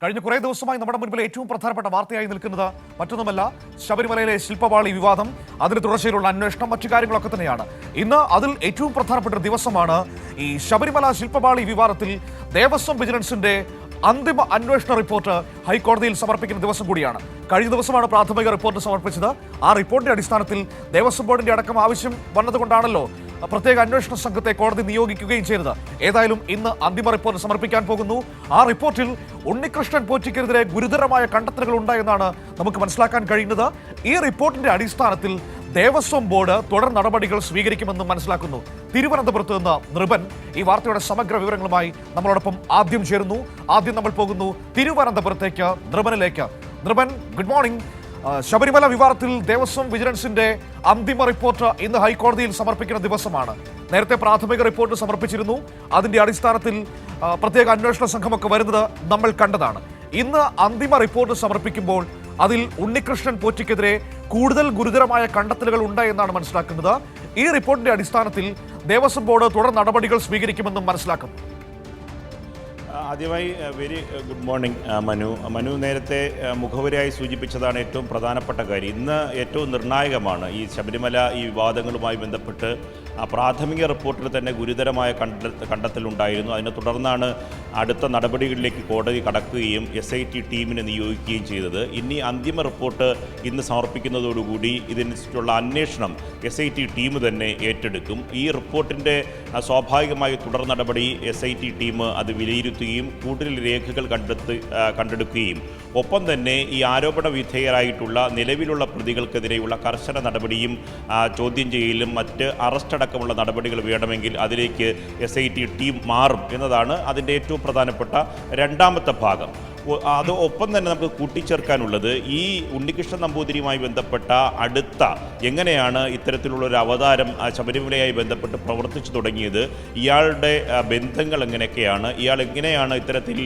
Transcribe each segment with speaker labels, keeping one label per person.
Speaker 1: കഴിഞ്ഞ കുറേ ദിവസമായി നമ്മുടെ മുൻപിൽ ഏറ്റവും പ്രധാനപ്പെട്ട വാർത്തയായി നിൽക്കുന്നത് മറ്റൊന്നുമല്ല, ശബരിമലയിലെ ശില്പപാളി വിവാദം, അതിന് തുടർച്ചയിലുള്ള അന്വേഷണം, മറ്റു കാര്യങ്ങളൊക്കെ തന്നെയാണ്. ഇന്ന് അതിൽ ഏറ്റവും പ്രധാനപ്പെട്ട ഒരു ദിവസമാണ്. ഈ ശബരിമല ശില്പപാളി വിവാദത്തിൽ ദേവസ്വം വിജിലൻസിന്റെ അന്തിമ അന്വേഷണ റിപ്പോർട്ട് ഹൈക്കോടതിയിൽ സമർപ്പിക്കുന്ന ദിവസം കൂടിയാണ്. കഴിഞ്ഞ ദിവസമാണ് പ്രാഥമിക റിപ്പോർട്ട് സമർപ്പിച്ചത്. ആ റിപ്പോർട്ടിന്റെ അടിസ്ഥാനത്തിൽ ദേവസ്വം ബോർഡിന്റെ അടക്കം ആവശ്യം വന്നതുകൊണ്ടാണല്ലോ പ്രത്യേക അന്വേഷണ സംഘത്തെ കോടതി നിയോഗിക്കുകയും ചെയ്തത്. ഏതായാലും ഇന്ന് അന്തിമ റിപ്പോർട്ട് സമർപ്പിക്കാൻ പോകുന്നു. ആ റിപ്പോർട്ടിൽ ഉണ്ണികൃഷ്ണൻ പോറ്റിക്കെതിരെ ഗുരുതരമായ കണ്ടെത്തലുകൾ ഉണ്ടായെന്നാണ് നമുക്ക് മനസ്സിലാക്കാൻ കഴിയുന്നത്. ഈ റിപ്പോർട്ടിന്റെ അടിസ്ഥാനത്തിൽ ദേവസ്വം ബോർഡ് തുടർ നടപടികൾ സ്വീകരിക്കുമെന്നും മനസ്സിലാക്കുന്നു. തിരുവനന്തപുരത്ത് നിന്ന് നൃപൻ ഈ വാർത്തയുടെ സമഗ്ര വിവരങ്ങളുമായി നമ്മളോടൊപ്പം ആദ്യം ചേരുന്നു. ആദ്യം നമ്മൾ പോകുന്നു തിരുവനന്തപുരത്തേക്ക്, നൃപനിലേക്ക്. Nripen, good morning. ശബരിമല വിവാദത്തിൽ ദേവസ്വം വിജിലൻസിന്റെ അന്തിമ റിപ്പോർട്ട് ഇന്ന് ഹൈക്കോടതിയിൽ സമർപ്പിക്കുന്ന ദിവസമാണ്. നേരത്തെ പ്രാഥമിക റിപ്പോർട്ട് സമർപ്പിച്ചിരുന്നു. അതിന്റെ അടിസ്ഥാനത്തിൽ പ്രത്യേക അന്വേഷണ സംഘമൊക്കെ വരുന്നത് നമ്മൾ കണ്ടതാണ്. ഇന്ന് അന്തിമ റിപ്പോർട്ട് സമർപ്പിക്കുമ്പോൾ അതിൽ ഉണ്ണികൃഷ്ണൻ പോറ്റിക്കെതിരെ കൂടുതൽ ഗുരുതരമായ കണ്ടെത്തലുകൾ ഉണ്ട് എന്നാണ് മനസ്സിലാക്കുന്നത്. ഈ റിപ്പോർട്ടിന്റെ അടിസ്ഥാനത്തിൽ ദേവസ്വം ബോർഡ് തുടർ നടപടികൾ സ്വീകരിക്കുമെന്നും മനസ്സിലാക്കുന്നു.
Speaker 2: ആദ്യമായി വെരി ഗുഡ് മോർണിംഗ് മനു നേരത്തെ മുഖവരിയായി സൂചിപ്പിച്ചതാണ് ഏറ്റവും പ്രധാനപ്പെട്ട കാര്യം. ഇന്ന് ഏറ്റവും നിർണായകമാണ്. ഈ ശബരിമല ഈ വിവാദങ്ങളുമായി ബന്ധപ്പെട്ട് പ്രാഥമിക റിപ്പോർട്ടിൽ തന്നെ ഗുരുതരമായ കണ്ടെത്തലുണ്ടായിരുന്നു. അതിനെ തുടർന്നാണ് അടുത്ത നടപടികളിലേക്ക് കോടതി കടക്കുകയും SIT ടീമിനെ നിയോഗിക്കുകയും ചെയ്തത്. ഇനി അന്തിമ റിപ്പോർട്ട് ഇന്ന് സമർപ്പിക്കുന്നതോടുകൂടി ഇതിനുള്ള അന്വേഷണം SIT ടീം തന്നെ ഏറ്റെടുക്കും. ഈ റിപ്പോർട്ടിൻ്റെ സ്വാഭാവികമായ തുടർ നടപടി SIT ടീം അത് വിലയിരുത്തുകയും കൂടുതൽ രേഖകൾ കണ്ടെടുക്കുകയും ഒപ്പം തന്നെ ഈ ആരോപണ വിധേയരായിട്ടുള്ള നിലവിലുള്ള പ്രതികൾക്കെതിരെയുള്ള കർശന നടപടിയും ചോദ്യം ചെയ്യലും മറ്റ് അറസ്റ്റടക്കമുള്ള നടപടികൾ വേണമെങ്കിൽ അതിലേക്ക് SIT ടീം മാറും എന്നതാണ് അതിൻ്റെ ഏറ്റവും പ്രധാനപ്പെട്ട രണ്ടാമത്തെ ഭാഗം. അത് ഒപ്പം തന്നെ നമുക്ക് കൂട്ടിച്ചേർക്കാനുള്ളത് ഈ ഉണ്ണികൃഷ്ണൻ നമ്പൂതിരിയുമായി ബന്ധപ്പെട്ട അടുത്ത എങ്ങനെയാണ് ഇത്തരത്തിലുള്ളൊരു അവതാരം ശബരിമലയായി ബന്ധപ്പെട്ട് പ്രവർത്തിച്ചു തുടങ്ങിയത്, ഇയാളുടെ ബന്ധങ്ങൾ എങ്ങനെയൊക്കെയാണ്, ഇയാൾ എങ്ങനെയാണ് ഇത്തരത്തിൽ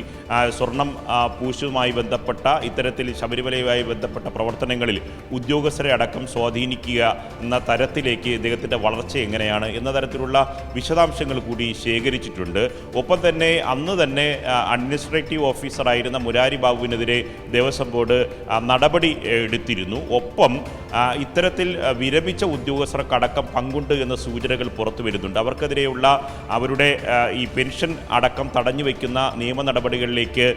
Speaker 2: സ്വർണം പൂശുമായി ബന്ധപ്പെട്ട ഇത്തരത്തിൽ ശബരിമലയുമായി ബന്ധപ്പെട്ട പ്രവർത്തനങ്ങളിൽ ഉദ്യോഗസ്ഥരെ അടക്കം സ്വാധീനിക്കുക എന്ന തരത്തിലേക്ക് ഇദ്ദേഹത്തിൻ്റെ വളർച്ച എങ്ങനെയാണ് എന്ന തരത്തിലുള്ള വിശദാംശങ്ങൾ കൂടി ശേഖരിച്ചിട്ടുണ്ട്. ഒപ്പം തന്നെ അന്ന് തന്നെ അഡ്മിനിസ്ട്രേറ്റീവ് ഓഫീസറായിരുന്ന മുരാരി ബാബുവിനെതിരെ ദേവസ്വം ബോർഡ് നടപടി എടുത്തിരുന്നു. ഒപ്പം ഇത്തരത്തിൽ വിരമിച്ച ഉദ്യോഗസ്ഥർക്കടക്കം പങ്കുണ്ട് എന്ന സൂചനകൾ പുറത്തു വരുന്നുണ്ട്. അവർക്കെതിരെയുള്ള അവരുടെ ഈ പെൻഷൻ അടക്കം തടഞ്ഞു വയ്ക്കുന്ന നിയമ നടപടികളിലേക്ക്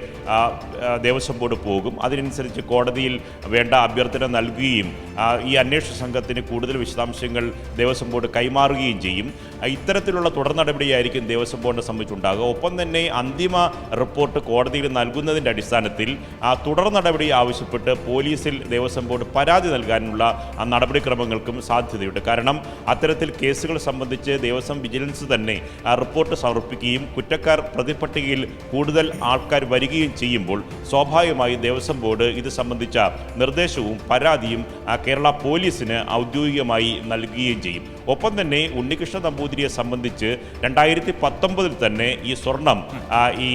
Speaker 2: ദേവസ്വം ബോർഡ് പോകും. അതിനനുസരിച്ച് കോടതിയിൽ വേണ്ട അഭ്യർത്ഥന നൽകുകയും ഈ അന്വേഷണ സംഘത്തിന് കൂടുതൽ വിശദാംശങ്ങൾ ദേവസ്വം ബോർഡ് കൈമാറുകയും ചെയ്യും. ഇത്തരത്തിലുള്ള തുടർ നടപടിയായിരിക്കും ദേവസ്വം ബോർഡിനെ സംബന്ധിച്ചുണ്ടാകുക. ഒപ്പം തന്നെ അന്തിമ റിപ്പോർട്ട് കോടതിയിൽ നൽകുന്നതിൻ്റെ അടിസ്ഥാനത്തിൽ തുടർ നടപടി ആവശ്യപ്പെട്ട് പോലീസിൽ ദേവസ്വം ബോർഡ് പരാതി നൽകാനുള്ള നടപടിക്രമങ്ങൾക്കും സാധ്യതയുണ്ട്. കാരണം അത്തരത്തിൽ കേസുകൾ സംബന്ധിച്ച് ദേവസ്വം വിജിലൻസ് തന്നെ റിപ്പോർട്ട് സമർപ്പിക്കുകയും കുറ്റക്കാർ പ്രതിപട്ടികയിൽ കൂടുതൽ ആൾക്കാർ വരികയും ചെയ്യുമ്പോൾ സ്വാഭാവികമായി ദേവസ്വം ബോർഡ് ഇത് സംബന്ധിച്ച നിർദ്ദേശവും പരാതിയും കേരള പോലീസിന് ഔദ്യോഗികമായി നൽകുകയും ചെയ്യും. ഒപ്പം തന്നെ ഉണ്ണികൃഷ്ണൻ നമ്പൂതിരിയെ സംബന്ധിച്ച് 2019 തന്നെ ഈ സ്വർണം ഈ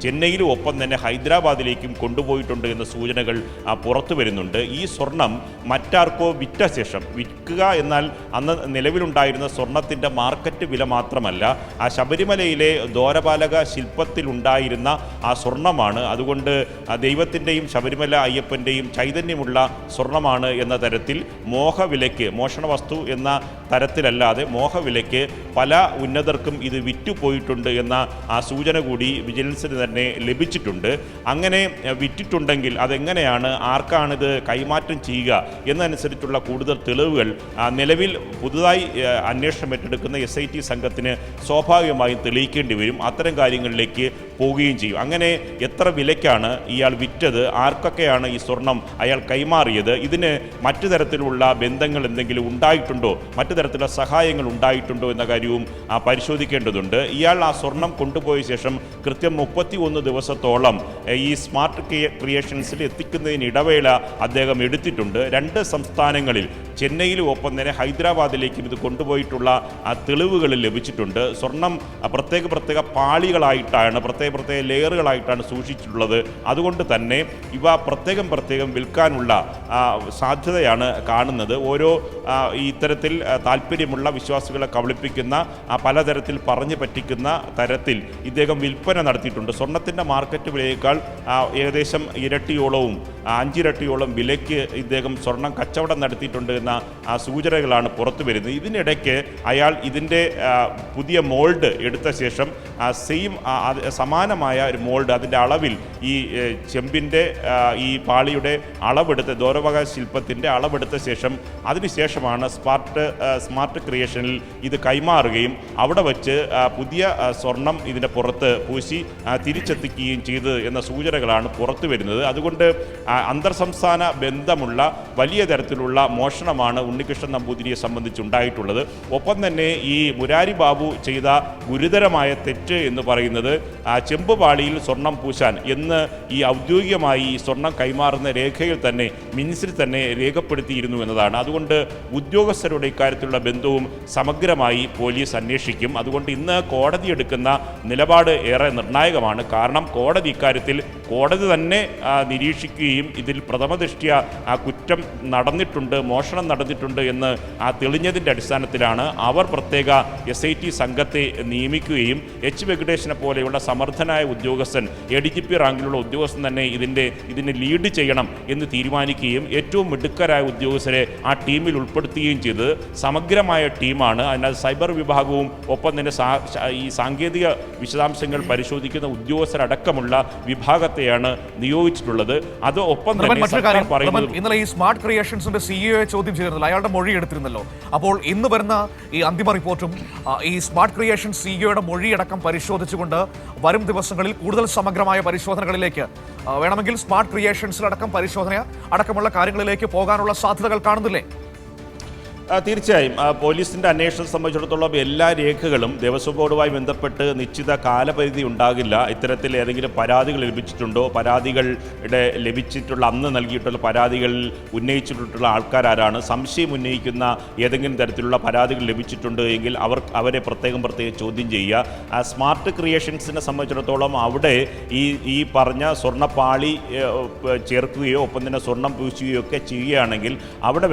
Speaker 2: ചെന്നൈയിലും ഒപ്പം തന്നെ ഹൈദരാബാദിലേക്കും കൊണ്ടുപോയിട്ടുണ്ട് എന്ന സൂചനകൾ പുറത്തു വരുന്നുണ്ട്. ഈ സ്വർണം മറ്റാർക്കോ വിറ്റ ശേഷം, വിൽക്കുക എന്നാൽ അന്ന് നിലവിലുണ്ടായിരുന്ന സ്വർണത്തിൻ്റെ മാർക്കറ്റ് വില മാത്രമല്ല, ആ ശബരിമലയിലെ ദ്വാരപാലക ശില്പത്തിലുണ്ടായിരുന്ന ആ സ്വർണമാണ്. അതുകൊണ്ട് ദൈവത്തിൻ്റെയും ശബരിമല അയ്യപ്പൻ്റെയും ചൈതന്യമുള്ള സ്വർണമാണ് എന്ന തരത്തിൽ മോഹവിലയ്ക്ക്, മോഷണ വസ്തു എന്ന തരത്തിലല്ലാതെ മോഹവിലയ്ക്ക് പല ഉന്നതർക്കും ഇത് വിറ്റുപോയിട്ടുണ്ട് എന്ന ആ സൂചന കൂടി വിജിലൻസിന് തന്നെ ലഭിച്ചിട്ടുണ്ട്. അങ്ങനെ വിറ്റിട്ടുണ്ടെങ്കിൽ അതെങ്ങനെയാണ്, ആർക്കാണിത് കൈമാറ്റം ചെയ്യുക എന്നതനുസരിച്ചുള്ള കൂടുതൽ തെളിവുകൾ നിലവിൽ പുതുതായി അന്വേഷണം ഏറ്റെടുക്കുന്ന SIT സംഘത്തിന് സ്വാഭാവികമായും തെളിയിക്കേണ്ടി വരും. അത്തരം കാര്യങ്ങളിലേക്ക് പോവുകയും ചെയ്യും. അങ്ങനെ എത്ര വിലയ്ക്കാണ് ഇയാൾ വിറ്റത്, ആർക്കൊക്കെയാണ് ഈ സ്വർണം അയാൾ കൈമാറിയത്, ഇതിന് മറ്റു തരത്തിലുള്ള ബന്ധങ്ങൾ എന്തെങ്കിലും ഉണ്ടായിട്ടുണ്ടോ, മറ്റു തരത്തിലുള്ള സഹായങ്ങൾ ഉണ്ടായിട്ടുണ്ടോ എന്ന കാര്യവും പരിശോധിക്കേണ്ടതുണ്ട്. ഇയാൾ ആ സ്വർണം കൊണ്ടുപോയ ശേഷം കൃത്യം 31 ദിവസത്തോളം ഈ സ്മാർട്ട് ക്രിയേഷൻസിൽ എത്തിക്കുന്നതിന് ഇടവേള അദ്ദേഹം എടുത്തിട്ടുണ്ട്. 2 സംസ്ഥാനങ്ങളിൽ ചെന്നൈയിലും ഒപ്പം തന്നെ ഹൈദരാബാദിലേക്കും ഇത് കൊണ്ടുപോയിട്ടുള്ള തെളിവുകൾ ലഭിച്ചിട്ടുണ്ട്. സ്വർണം പ്രത്യേക പാളികളായിട്ടാണ്, പ്രത്യേക പ്രത്യേക ലെയറുകളായിട്ടാണ് സൂക്ഷിച്ചിട്ടുള്ളത്. അതുകൊണ്ട് തന്നെ ഇവ പ്രത്യേകം വിൽക്കാനുള്ള സാധ്യതയാണ് കാണുന്നത്. ഓരോ ഇത്തരത്തിൽ താല്പര്യമുള്ള വിശ്വാസികളെ കബളിപ്പിക്കുന്ന പലതരത്തിൽ പറഞ്ഞു പറ്റിക്കുന്ന തരത്തിൽ ഇദ്ദേഹം വിൽപ്പന നടത്തിയിട്ടുണ്ട്. സ്വർണത്തിൻ്റെ മാർക്കറ്റ് വിലയേക്കാൾ ഏകദേശം ഇരട്ടിയോളവും 5 ഇരട്ടിയോളം വിലയ്ക്ക് ഇദ്ദേഹം സ്വർണം കച്ചവടം നടത്തിയിട്ടുണ്ട് എന്ന സൂചനകളാണ് പുറത്തു വരുന്നത്. ഇതിനിടയ്ക്ക് അയാൾ ഇതിൻ്റെ പുതിയ മോൾഡ് എടുത്ത ശേഷം സമാനമായ ഒരു മോൾഡ് അതിൻ്റെ അളവിൽ ഈ ചെമ്പിൻ്റെ ഈ പാളിയുടെ അളവെടുത്ത് ദ്വാരപാല ശില്പത്തിൻ്റെ അളവെടുത്ത ശേഷം അതിനുശേഷമാണ് സ്മാർട്ട് ക്രിയേഷനിൽ ഇത് കൈമാറുകയും അവിടെ വച്ച് പുതിയ സ്വർണം ഇതിൻ്റെ പുറത്ത് പൂശി തിരിച്ചെത്തിക്കുകയും ചെയ്തു എന്ന സൂചനകളാണ് പുറത്തു വരുന്നത്. അതുകൊണ്ട് അന്തർ സംസ്ഥാന ബന്ധമുള്ള വലിയ തരത്തിലുള്ള മോഷണമാണ് ഉണ്ണികൃഷ്ണൻ നമ്പൂതിരിയെ സംബന്ധിച്ചുണ്ടായിട്ടുള്ളത്. ഒപ്പം തന്നെ ഈ മുരാരി ബാബു ചെയ്ത ഗുരുതരമായ തെറ്റ് എന്ന് പറയുന്നത് ചെമ്പുപാളിയിൽ സ്വർണം പൂശാൻ എന്ന് ഈ ഔദ്യോഗികമായി ഈ സ്വർണം കൈമാറുന്ന രേഖയിൽ തന്നെ മിനിസിൽ തന്നെ രേഖപ്പെടുത്തിയിരുന്നു എന്നതാണ്. അതുകൊണ്ട് ഉദ്യോഗസ്ഥരുടെ ഇക്കാര്യത്തിലുള്ള ബന്ധവും സമഗ്രമായി പോലീസ് അന്വേഷിക്കും. അതുകൊണ്ട് ഇന്ന് കോടതി എടുക്കുന്ന നിലപാട് ഏറെ നിർണായകമാണ്. കാരണം കോടതി ഇക്കാര്യത്തിൽ കോടതി തന്നെ നിരീക്ഷിക്കുകയും ഇതിൽ പ്രഥമദൃഷ്ട്യ കുറ്റം നടന്നിട്ടുണ്ട്, മോഷണം നടന്നിട്ടുണ്ട് എന്ന് തെളിഞ്ഞതിൻ്റെ അടിസ്ഥാനത്തിലാണ് അവർ പ്രത്യേക SIT സംഘത്തെ നിയമിക്കുകയും H. വെങ്കടേശനെ പോലെയുള്ള സമർത്ഥനായ ഉദ്യോഗസ്ഥൻ ADGP റാങ്കിലുള്ള ഉദ്യോഗസ്ഥൻ തന്നെ ഇതിനെ ലീഡ് ചെയ്യണം എന്ന് തീരുമാനിക്കുകയും ഏറ്റവും മിടുക്കരായ ഉദ്യോഗസ്ഥരെ ആ ടീമിൽ ഉൾപ്പെടുത്തുകയും ചെയ്ത് സമഗ്രമായ ടീമാണ്. അതിനകത്ത് സൈബർ വിഭാഗവും ഒപ്പം തന്നെ ഈ സാങ്കേതിക വിശദാംശങ്ങൾ പരിശോധിക്കുന്ന ഉദ്യോഗസ്ഥരടക്കമുള്ള വിഭാഗത്തെയാണ് നിയോഗിച്ചിട്ടുള്ളത്. അത് ഒപ്പം
Speaker 1: ഇന്നലെ ഈ സ്മാർട്ട് ക്രിയേഷൻസിന്റെ CEO ചോദ്യം ചെയ്തിരുന്നല്ലോ, അയാളുടെ മൊഴി എടുത്തിരുന്നല്ലോ. അപ്പോൾ ഇന്ന് വരുന്ന ഈ അന്തിമ റിപ്പോർട്ടും ഈ സ്മാർട്ട് ക്രിയേഷൻ CEOയുടെ മൊഴിയടക്കം പരിശോധിച്ചുകൊണ്ട് വരും ദിവസങ്ങളിൽ കൂടുതൽ സമഗ്രമായ പരിശോധനകളിലേക്ക് വേണമെങ്കിൽ സ്മാർട്ട് ക്രിയേഷൻസിലടക്കം പരിശോധന അടക്കമുള്ള കാര്യങ്ങളിലേക്ക് പോകാനുള്ള സാധ്യതകൾ കാണുന്നില്ലേ?
Speaker 2: തീർച്ചയായും പോലീസിൻ്റെ അന്വേഷണം സംബന്ധിച്ചിടത്തോളം എല്ലാ രേഖകളും ദേവസ്വം ബോർഡുമായി ബന്ധപ്പെട്ട് നിശ്ചിത കാലപരിധി ഉണ്ടാകില്ല. ഇത്തരത്തിൽ ഏതെങ്കിലും പരാതികൾ ലഭിച്ചിട്ടുണ്ടോ, പരാതികളുടെ ലഭിച്ചിട്ടുള്ള അന്ന് നൽകിയിട്ടുള്ള പരാതികളിൽ ഉന്നയിച്ചിട്ടുള്ള ആൾക്കാരാരാണ്, സംശയം ഉന്നയിക്കുന്ന ഏതെങ്കിലും തരത്തിലുള്ള പരാതികൾ ലഭിച്ചിട്ടുണ്ട് എങ്കിൽ അവരെ പ്രത്യേകം ചോദ്യം ചെയ്യുക. സ്മാർട്ട് ക്രിയേഷൻസിനെ സംബന്ധിച്ചിടത്തോളം അവിടെ ഈ പറഞ്ഞ സ്വർണ്ണപ്പാളി ചേർക്കുകയോ ഒപ്പം തന്നെ സ്വർണം പൂശുകയോ ഒക്കെ ചെയ്യുകയാണെങ്കിൽ അവിടെ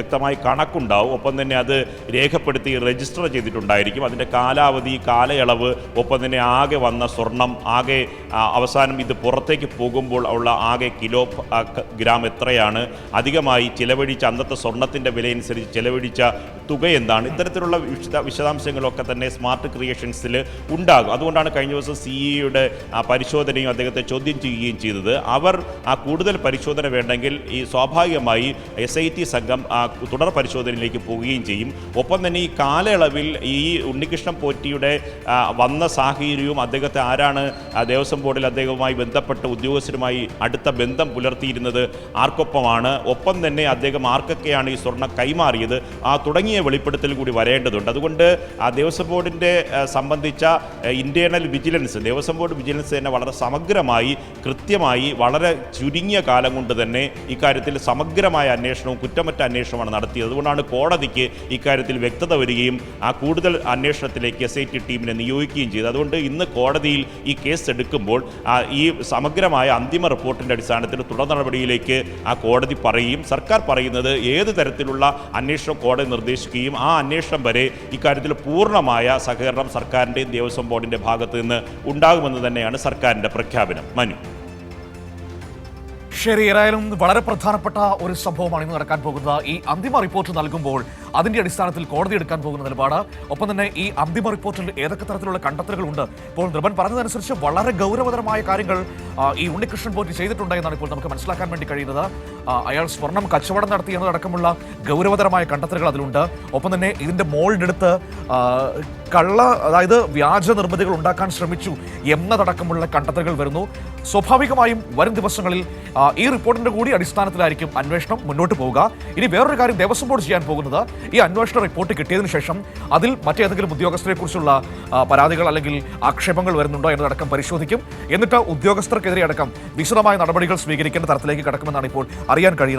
Speaker 2: വ്യക്തമായി കണക്കുണ്ടാവും. ഒപ്പം തന്നെ അത് രേഖപ്പെടുത്തി രജിസ്റ്റർ ചെയ്തിട്ടുണ്ടായിരിക്കും. അതിൻ്റെ കാലാവധി, കാലയളവ്, ഒപ്പം തന്നെ ആകെ വന്ന സ്വർണം, ആകെ അവസാനം ഇത് പുറത്തേക്ക് പോകുമ്പോൾ ഉള്ള ആകെ ഗ്രാം എത്രയാണ്, അധികമായി ചിലവഴിച്ച അന്നത്തെ സ്വർണത്തിൻ്റെ വിലയനുസരിച്ച് ചിലവഴിച്ച തുക എന്താണ്, ഇത്തരത്തിലുള്ള വിശദാംശങ്ങളൊക്കെ തന്നെ സ്മാർട്ട് ക്രിയേഷൻസിൽ ഉണ്ടാകും. അതുകൊണ്ടാണ് കഴിഞ്ഞ ദിവസം CEOയുടെ പരിശോധനയും അദ്ദേഹത്തെ ചോദ്യം ചെയ്യുകയും ചെയ്തത്. അവർ കൂടുതൽ പരിശോധന വേണ്ടെങ്കിൽ ഈ സ്വാഭാവികമായി SIT സംഘം തുടർ പരിശോധനയിലേക്ക് പോവുകയും ചെയ്യും. ഒപ്പം തന്നെ ഈ കാലയളവിൽ ഈ ഉണ്ണികൃഷ്ണൻ പോറ്റിയുടെ വന്ന സാഹചര്യവും അദ്ദേഹത്തെ ആരാണ് ദേവസ്വം ബോർഡിൽ അദ്ദേഹവുമായി ബന്ധപ്പെട്ട ഉദ്യോഗസ്ഥരുമായി അടുത്ത ബന്ധം പുലർത്തിയിരുന്നത്, ആർക്കൊപ്പമാണ്, ഒപ്പം തന്നെ അദ്ദേഹം ആർക്കൊക്കെയാണ് ഈ സ്വർണ്ണം കൈമാറിയത്, തുടങ്ങിയ വെളിപ്പെടുത്തൽ കൂടി വരേണ്ടതുണ്ട്. അതുകൊണ്ട് ദേവസ്വം ബോർഡിൻ്റെ സംബന്ധിച്ച internal vigilance, Devaswom board vigilance തന്നെ വളരെ സമഗ്രമായി കൃത്യമായി വളരെ ചുരുങ്ങിയ കാലം കൊണ്ട് തന്നെ ഇക്കാര്യത്തിൽ സമഗ്രമായ അന്വേഷണവും കുറ്റമറ്റ അന്വേഷണമാണ് നടത്തിയത്. അതുകൊണ്ടാണ് കോടതിക്ക് ഇക്കാര്യത്തിൽ വ്യക്തത വരികയും കൂടുതൽ അന്വേഷണത്തിലേക്ക് SIT ടീമിനെ നിയോഗിക്കുകയും ചെയ്തത്. അതുകൊണ്ട് ഇന്ന് കോടതിയിൽ ഈ കേസ് എടുക്കുമ്പോൾ ഈ സമഗ്രമായ അന്തിമ റിപ്പോർട്ടിൻ്റെ അടിസ്ഥാനത്തിൽ തുടർ നടപടിയിലേക്ക് കോടതി പറയുകയും സർക്കാർ പറയുന്നത് ഏത് തരത്തിലുള്ള അന്വേഷണം കോടതി നിർദ്ദേശിക്കുകയും ആ അന്വേഷണം വരെ ഇക്കാര്യത്തിൽ പൂർണ്ണമായ സഹകരണം സർക്കാരിൻ്റെയും ദേവസ്വം ബോർഡിൻ്റെ ഭാഗത്ത് നിന്ന് ഉണ്ടാകുമെന്ന് തന്നെയാണ് സർക്കാരിൻ്റെ പ്രഖ്യാപനം. മനു.
Speaker 1: ശരി, ഏതായാലും വളരെ പ്രധാനപ്പെട്ട ഒരു സംഭവമാണ് ഇന്ന് നടക്കാൻ പോകുന്നത്. ഈ അന്തിമ റിപ്പോർട്ട് നൽകുമ്പോൾ അതിന്റെ അടിസ്ഥാനത്തിൽ കോടതി എടുക്കാൻ പോകുന്ന നിലപാട്, ഒപ്പം തന്നെ ഈ അന്തിമ റിപ്പോർട്ടിൽ ഏതൊക്കെ തരത്തിലുള്ള കണ്ടെത്തലുകളുണ്ട്. ഇപ്പോൾ നിർഭൻ പറഞ്ഞതനുസരിച്ച് വളരെ ഗൗരവതരമായ കാര്യങ്ങൾ ഈ ഉണ്ണികൃഷ്ണൻ പോറ്റി ചെയ്തിട്ടുണ്ട് എന്നാണ് ഇപ്പോൾ നമുക്ക് മനസ്സിലാക്കാൻ വേണ്ടി കഴിയുന്നത്. അയാൾ സ്വർണം കച്ചവടം നടത്തി എന്നതടക്കമുള്ള ഗൗരവതരമായ കണ്ടെത്തലുകൾ അതിലുണ്ട്. ഒപ്പം തന്നെ ഇതിന്റെ മോൾഡ് എടുത്ത് അതായത് വ്യാജ നിർമ്മിതികൾ ഉണ്ടാക്കാൻ ശ്രമിച്ചു എന്നതടക്കമുള്ള കണ്ടെത്തലുകൾ വരുന്നു. സ്വാഭാവികമായും വരും ദിവസങ്ങളിൽ ഈ റിപ്പോർട്ടിന്റെ കൂടി അടിസ്ഥാനത്തിലായിരിക്കും അന്വേഷണം മുന്നോട്ട് പോവുക. ഇനി വേറൊരു കാര്യം ദേവസ്വം ബോർഡ് ചെയ്യാൻ പോകുന്നത്, ഈ അന്വേഷണ റിപ്പോർട്ട് കിട്ടിയതിനു ശേഷം അതിൽ മറ്റേതെങ്കിലും ഉദ്യോഗസ്ഥരെ കുറിച്ചുള്ള പരാതികൾ അല്ലെങ്കിൽ ആക്ഷേപങ്ങൾ വരുന്നുണ്ടോ എന്നതടക്കം പരിശോധിക്കും. എന്നിട്ട് ഉദ്യോഗസ്ഥർക്കെതിരെ അടക്കം വിശദമായ നടപടികൾ സ്വീകരിക്കേണ്ട തരത്തിലേക്ക് കടക്കുമെന്നാണ് ഇപ്പോൾ അറിയാൻ കഴിയുന്നത്.